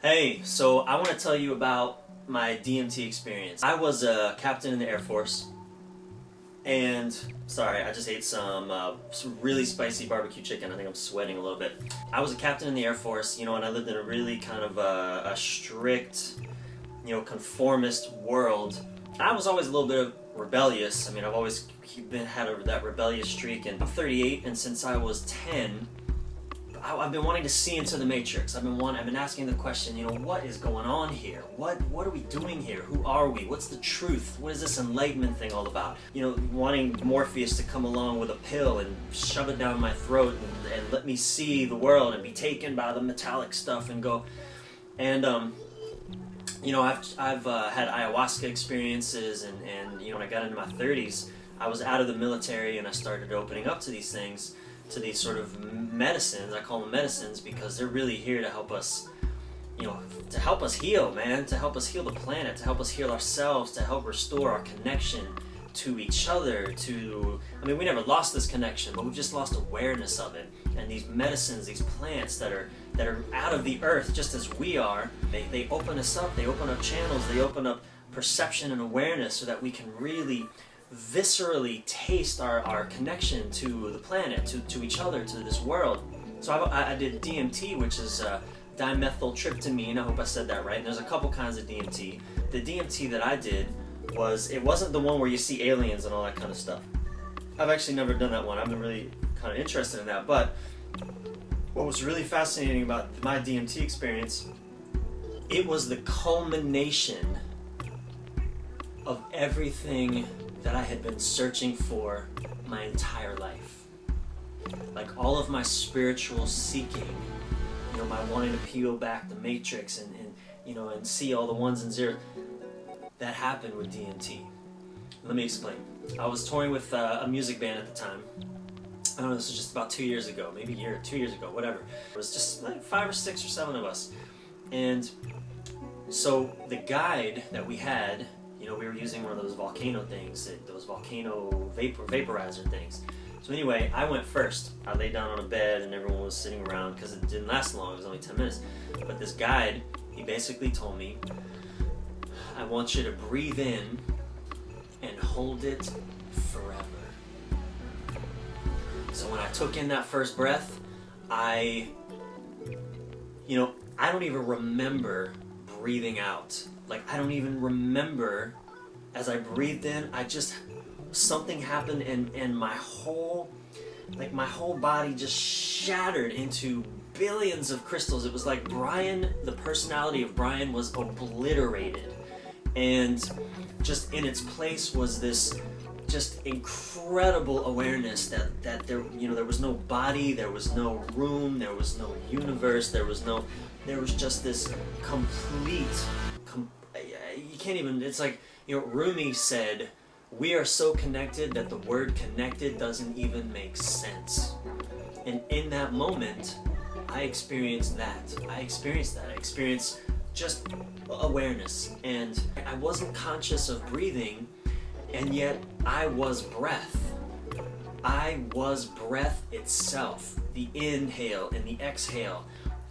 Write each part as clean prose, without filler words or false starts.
Hey, so I want to tell you about my DMT experience. I was a captain in the Air Force, and sorry, I just ate some really spicy barbecue chicken. I think I'm sweating a little bit. I was a captain in the Air Force, and I lived in a really kind of a strict, conformist world. I was always a little bit rebellious. I mean, I've always had that rebellious streak, and I'm 38, and since I was 10, I've been wanting to see into the matrix. I've been asking the question, what is going on here? What are we doing here? Who are we? What's the truth? What is this enlightenment thing all about? Wanting Morpheus to come along with a pill and shove it down my throat and let me see the world and be taken by the metallic stuff and go. And I've had ayahuasca experiences, and when I got into my 30s, I was out of the military and I started opening up to these things, to these sort of medicines. I call them medicines because they're really here to help us, to help us heal, man, to help us heal the planet, to help us heal ourselves, to help restore our connection to each other, we never lost this connection, but we've just lost awareness of it. And these medicines, these plants that are out of the earth just as we are, they open us up, they open up channels, they open up perception and awareness so that we can really viscerally taste our connection to the planet, to each other, to this world. So I did DMT, which is dimethyltryptamine. I hope I said that right. And there's a couple kinds of DMT. The DMT that I did it wasn't the one where you see aliens and all that kind of stuff. I've actually never done that one. I've been really kind of interested in that. But what was really fascinating about my DMT experience, it was the culmination of everything that I had been searching for my entire life. Like all of my spiritual seeking, my wanting to peel back the matrix and see all the ones and zeros, that happened with DMT. Let me explain. I was touring with a music band at the time. I don't know, this was just about 2 years ago, maybe a year, 2 years ago, whatever. It was just like 5 or 6 or 7 of us. And so the guide that we had, we were using one of those volcano things, those volcano vaporizer things. So anyway, I went first. I laid down on a bed and everyone was sitting around because it didn't last long. It was only 10 minutes. But this guide, he basically told me, I want you to breathe in and hold it forever. So when I took in that first breath, I don't even remember breathing out. Like, I don't even remember, as I breathed in, something happened and my whole body just shattered into billions of crystals. It was like Brian, the personality of Brian was obliterated. And just in its place was this just incredible awareness that there was no body, there was no room, there was no universe, there was just this complete, you can't even, it's like, Rumi said, we are so connected that the word connected doesn't even make sense. And in that moment, I experienced that. I experienced just awareness. And I wasn't conscious of breathing, and yet I was breath. I was breath itself. The inhale and the exhale.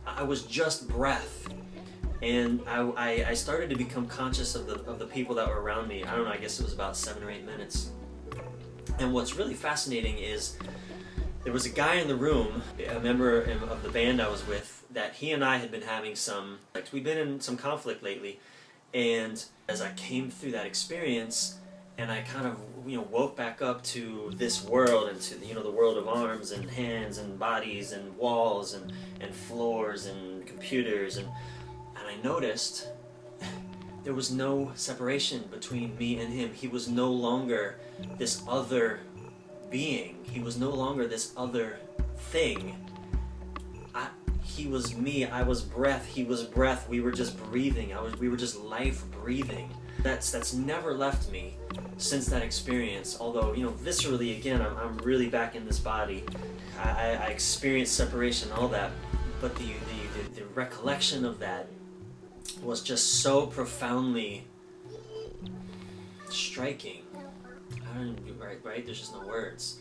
I was just breath. And I started to become conscious of the people that were around me. I don't know, I guess it was about 7 or 8 minutes. And what's really fascinating is there was a guy in the room, a member of the band I was with, that he and I had been having we'd been in some conflict lately. And as I came through that experience, and I kind of woke back up to this world and to the world of arms and hands and bodies and walls and floors and computers, and I noticed there was no separation between me and him. He was no longer this other being. He was no longer this other thing. He was me, I was breath, he was breath. We were just breathing. We were just life breathing. That's never left me since that experience. Although, viscerally, again, I'm really back in this body. I experienced separation, all that. But the recollection of that was just so profoundly striking. I don't even, right? There's just no words.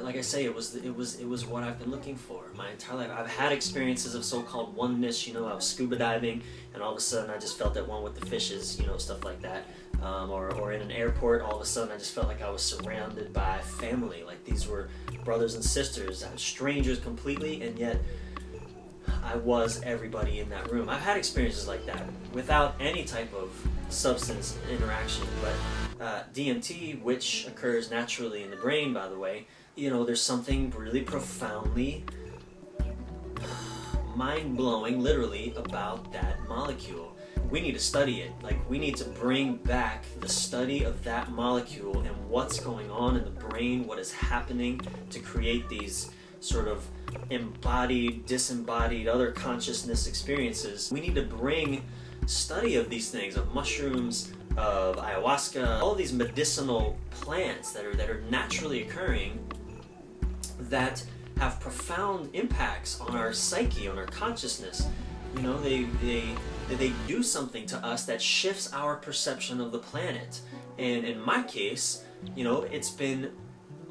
like I say, it was what I've been looking for my entire life. I've had experiences of so-called oneness. You know, I was scuba diving, and all of a sudden I just felt at one with the fishes. You know, stuff like that. Or in an airport, all of a sudden I just felt like I was surrounded by family. Like these were brothers and sisters, strangers completely, and yet I was everybody in that room. I've had experiences like that without any type of substance interaction, but DMT, which occurs naturally in the brain, by the way, you know, there's something really profoundly mind-blowing, literally, about that molecule. We need to study it. Like, we need to bring back the study of that molecule and what's going on in the brain, what is happening to create these sort of embodied, disembodied, other consciousness experiences. We need to bring study of these things, of mushrooms, of ayahuasca, all these medicinal plants that are naturally occurring, that have profound impacts on our psyche, on our consciousness. You know, they do something to us that shifts our perception of the planet. And in my case, you know, it's been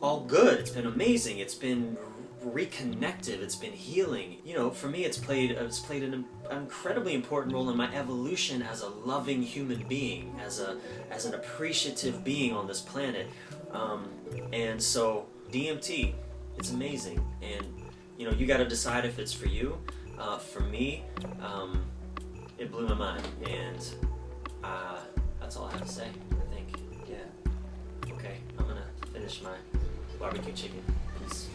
all good. It's been amazing. It's been reconnective. It's been healing. You know, for me, it's played an incredibly important role in my evolution as a loving human being, as an appreciative being on this planet. And so DMT, it's amazing. And you know, you got to decide if it's for you. For me, it blew my mind, and that's all I have to say, I think. Yeah. Okay, I'm gonna finish my barbecue chicken. Peace.